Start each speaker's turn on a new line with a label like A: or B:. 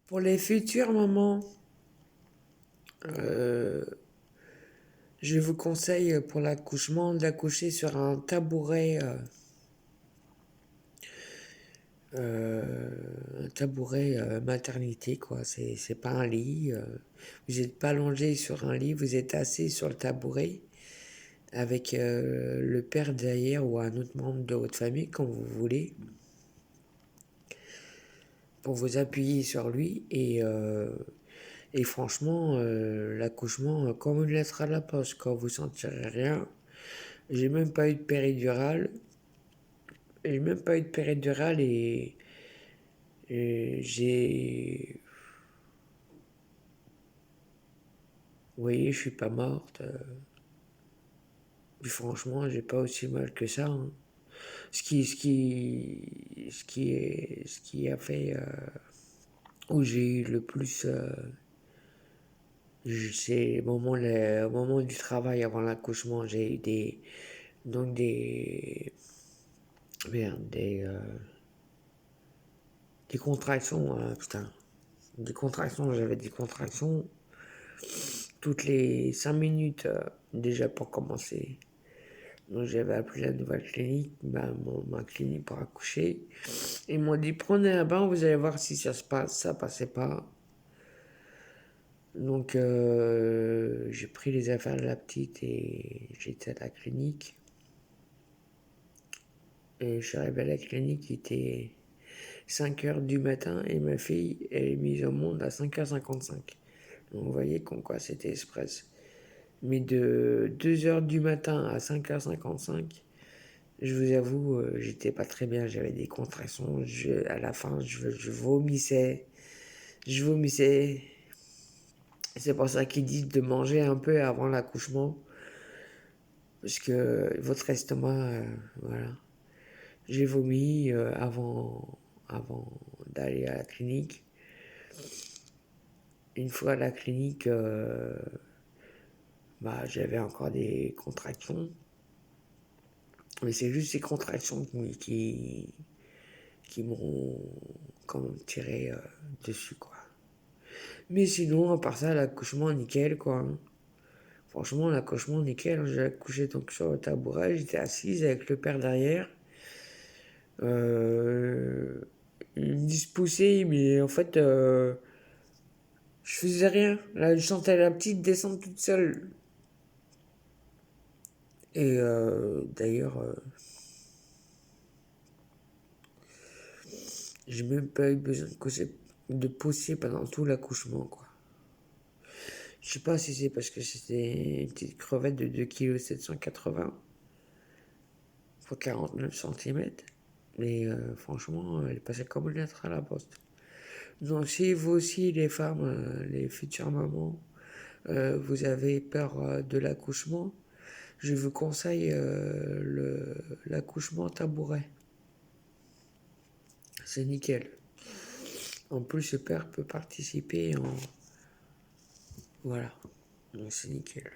A: Pour les futures mamans, euh, je vous conseille pour l'accouchement d'accoucher sur un tabouret maternité, quoi. C'est pas un lit. Vous n'êtes pas allongé sur un lit, vous êtes assis sur le tabouret avec le père derrière ou un autre membre de votre famille, quand vous voulez, pour vous appuyer sur lui. Et franchement, l'accouchement, comme une lettre à la poste, quand vous sentirez rien. J'ai même pas eu de péridurale. J'ai même pas eu de péridurale et j'ai. Vous voyez, je suis pas morte. Puis franchement, j'ai pas aussi mal que ça, hein. Ce qui a fait où j'ai eu le plus, c'est au moment du travail avant l'accouchement, j'ai eu donc merde, des contractions, putain, des contractions, j'avais des contractions toutes les 5 minutes déjà pour commencer. Donc j'avais appelé la nouvelle clinique, ma clinique pour accoucher. Ils m'ont dit prenez un bain, vous allez voir si ça se passe, ça passait pas. Donc j'ai pris les affaires de la petite et j'étais à la clinique. Et je suis arrivé à la clinique, il était 5 heures du matin et ma fille est mise au monde à 5h55. Donc vous voyez comme quoi c'était express. Mais de 2 heures du matin à 5h55, je vous avoue, j'étais pas très bien, j'avais des contractions, à la fin, je vomissais, je vomissais. C'est pour ça qu'ils disent de manger un peu avant l'accouchement, parce que votre estomac, voilà. J'ai vomi avant d'aller à la clinique. Une fois à la clinique, j'avais encore des contractions, mais c'est juste ces contractions qui m'ont quand même tiré dessus, quoi. Mais sinon, à part ça, l'accouchement, nickel, quoi, hein. Franchement, l'accouchement, nickel. J'ai accouché donc sur le tabouret, j'étais assise avec le père derrière. Euh, Ils me disent pousser, mais en fait, je faisais rien. Là, je sentais la petite descendre toute seule. Et d'ailleurs, j'ai même pas eu besoin de pousser pendant tout l'accouchement, quoi. Je sais pas si c'est parce que c'était une petite crevette de 2,780 kg pour 49 cm. Mais franchement, elle passait comme une lettre à la poste. Donc si vous aussi, les femmes, les futures mamans, vous avez peur de l'accouchement, je vous conseille l'accouchement tabouret. C'est nickel. En plus, le père peut participer en... Voilà. Donc c'est nickel.